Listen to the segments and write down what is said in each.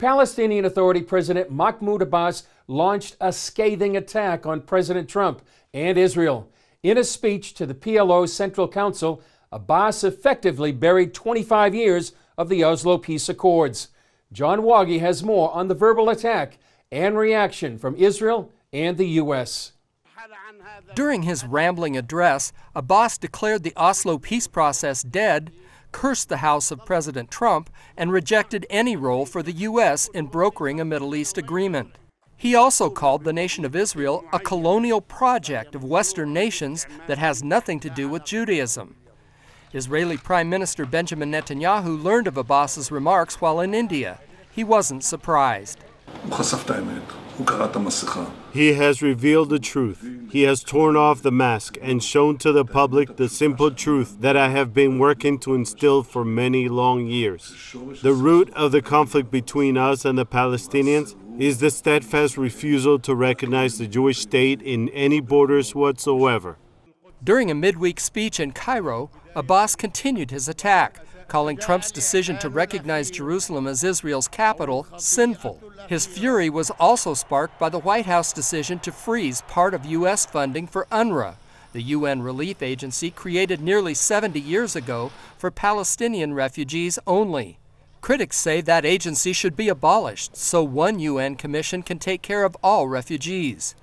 Palestinian Authority President Mahmud Abbas launched a scathing attack on President Trump and Israel. In a speech to the PLO Central Council, Abbas effectively buried 25 years of the Oslo peace accords. John Waggy has more on the verbal attack and reaction from Israel and the U.S. During his rambling address, Abbas declared the Oslo peace process dead, cursed the House of President Trump, and rejected any role for the U.S. in brokering a Middle East agreement. He also called the nation of Israel a colonial project of Western nations that has nothing to do with Judaism. Israeli Prime Minister Benjamin Netanyahu learned of Abbas's remarks while in India. He wasn't surprised. He has revealed the truth. He has torn off the mask and shown to the public the simple truth that I have been working to instill for many long years. The root of the conflict between us and the Palestinians is the steadfast refusal to recognize the Jewish state in any borders whatsoever. During a midweek speech in Cairo, Abbas continued his attack, calling Trump's decision to recognize Jerusalem as Israel's capital sinful. His fury was also sparked by the White House decision to freeze part of U.S. funding for UNRWA, the UN relief agency created nearly 70 years ago for Palestinian refugees only. Critics say that agency should be abolished so one UN commission can take care of all refugees.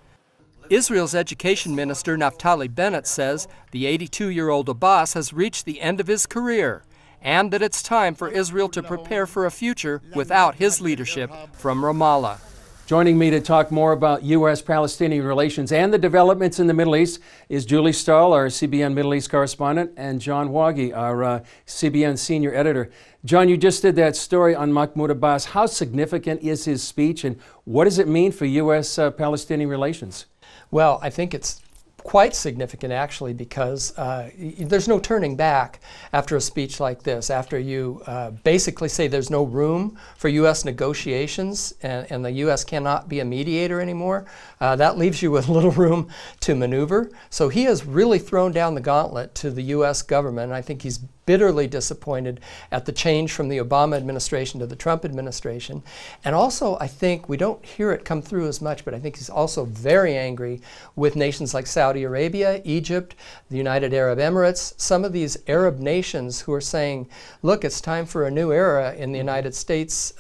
Israel's education minister Naftali Bennett says the 82-year-old Abbas has reached the end of his career and that it's time for Israel to prepare for a future without his leadership from Ramallah. Joining me to talk more about U.S.-Palestinian relations and the developments in the Middle East is Julie Stahl, our CBN Middle East correspondent, and John Waggy, our CBN senior editor. John, you just did that story on Mahmud Abbas. How significant is his speech, and what does it mean for U.S.-Palestinian relations? Well, I think it's quite significant, actually, because there's no turning back after a speech like this, after you basically say there's no room for U.S. negotiations and the U.S. cannot be a mediator anymore. That leaves you with little room to maneuver. So he has really thrown down the gauntlet to the U.S. government, and I think he's bitterly disappointed at the change from the Obama administration to the Trump administration. And also, I think, we don't hear it come through as much, but I think he's also very angry with nations like Saudi Arabia, Egypt, the United Arab Emirates, some of these Arab nations who are saying, look, it's time for a new era in the United States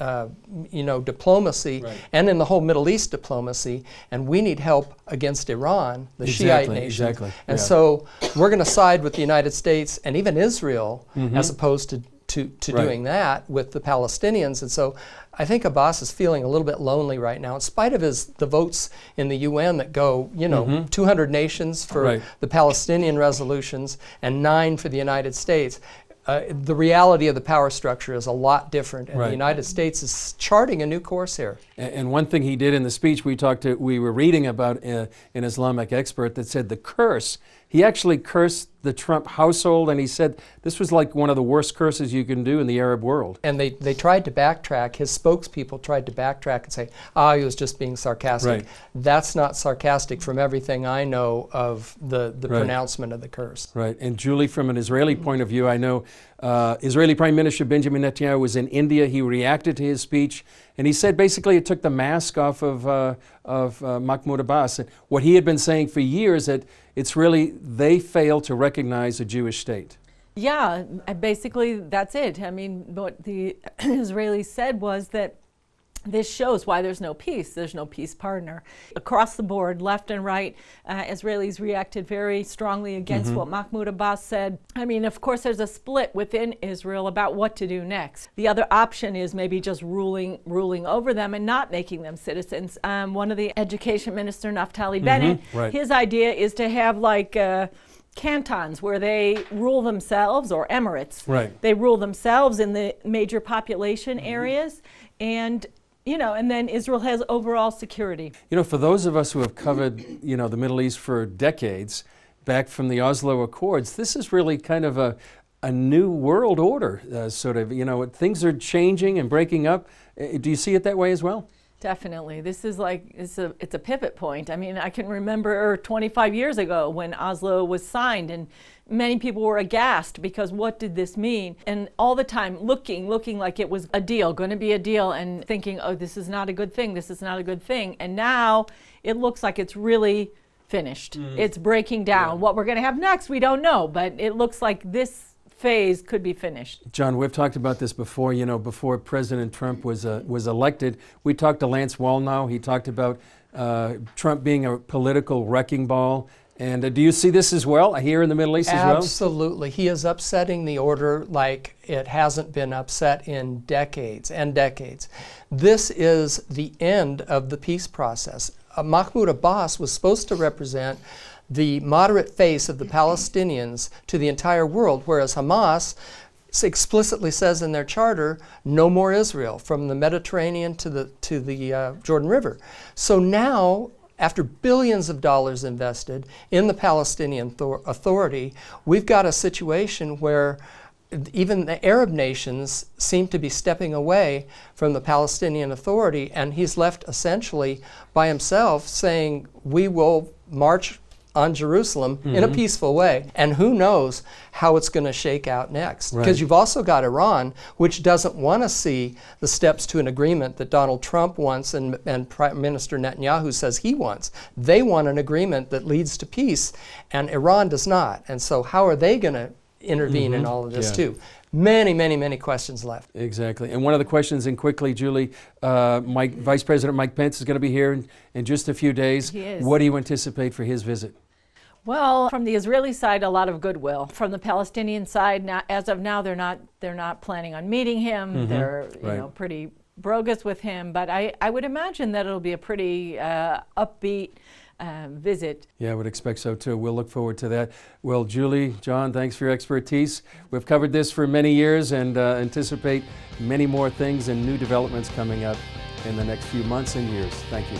diplomacy, right, and in the whole Middle East diplomacy, and we need help against Iran, the Shiite nation. Exactly. And so we're going to side with the United States and even Israel, as opposed to doing that with the Palestinians. And so I think Abbas is feeling a little bit lonely right now, in spite of the votes in the UN that go, 200 nations for the Palestinian resolutions and 9 for the United States. The reality of the power structure is a lot different, and the United States is charting a new course here. And one thing he did in the speech, we were reading about an Islamic expert that said the curse, he actually cursed the Trump household, and he said this was like one of the worst curses you can do in the Arab world. And they tried to backtrack. His spokespeople tried to backtrack and say, he was just being sarcastic. That's not sarcastic from everything I know of the pronouncement of the curse. Right. And Julie, from an Israeli point of view, I know Israeli Prime Minister Benjamin Netanyahu was in India. He reacted to his speech, and he said basically it took the mask off of Mahmud Abbas. And what he had been saying for years, that it's really they fail to recognize a Jewish state. Yeah, basically that's it. I mean, what the Israelis said was that this shows why there's no peace. There's no peace partner. Across the board, left and right, Israelis reacted very strongly against what Mahmud Abbas said. I mean, of course, there's a split within Israel about what to do next. The other option is maybe just ruling over them and not making them citizens. One of the education minister, Naftali Bennett, his idea is to have like cantons where they rule themselves, or emirates. They rule themselves in the major population areas, and and then Israel has overall security. For those of us who have covered, the Middle East for decades, back from the Oslo Accords, this is really kind of a new world order, sort of. Things are changing and breaking up. Do you see it that way as well? Definitely. This is like, it's a pivot point. I mean, I can remember 25 years ago when Oslo was signed, and many people were aghast because what did this mean? And all the time looking like it was a deal, going to be a deal, and thinking, oh, this is not a good thing, this is not a good thing. And now it looks like it's really finished. It's breaking down. What we're going to have next, we don't know, but it looks like this phase could be finished. John, we've talked about this before. You know, before President Trump was elected, we talked to Lance Wallnau. He talked about Trump being a political wrecking ball. And do you see this as well here in the Middle East as well? Absolutely. He is upsetting the order like it hasn't been upset in decades and decades. This is the end of the peace process. Mahmud Abbas was supposed to represent the moderate face of the Palestinians to the entire world, whereas Hamas explicitly says in their charter, no more Israel, from the Mediterranean to the Jordan River. So now, after billions of dollars invested in the Palestinian Authority, we've got a situation where even the Arab nations seem to be stepping away from the Palestinian Authority, and he's left essentially by himself saying, we will march on Jerusalem in a peaceful way. And who knows how it's going to shake out next. Because you've also got Iran, which doesn't want to see the steps to an agreement that Donald Trump wants and Prime Minister Netanyahu says he wants. They want an agreement that leads to peace, and Iran does not. And so how are they going to intervene in all of this too? Many, many, many questions left. Exactly. And one of the questions, and quickly, Julie, Vice President Mike Pence is going to be here in just a few days. He is. What do you anticipate for his visit? Well, from the Israeli side, a lot of goodwill. From the Palestinian side, as of now, they're not planning on meeting him. They're pretty bogus with him. But I would imagine that it'll be a pretty upbeat visit. Yeah, I would expect so too. We'll look forward to that. Well, Julie, John, thanks for your expertise. We've covered this for many years and anticipate many more things and new developments coming up in the next few months and years. Thank you.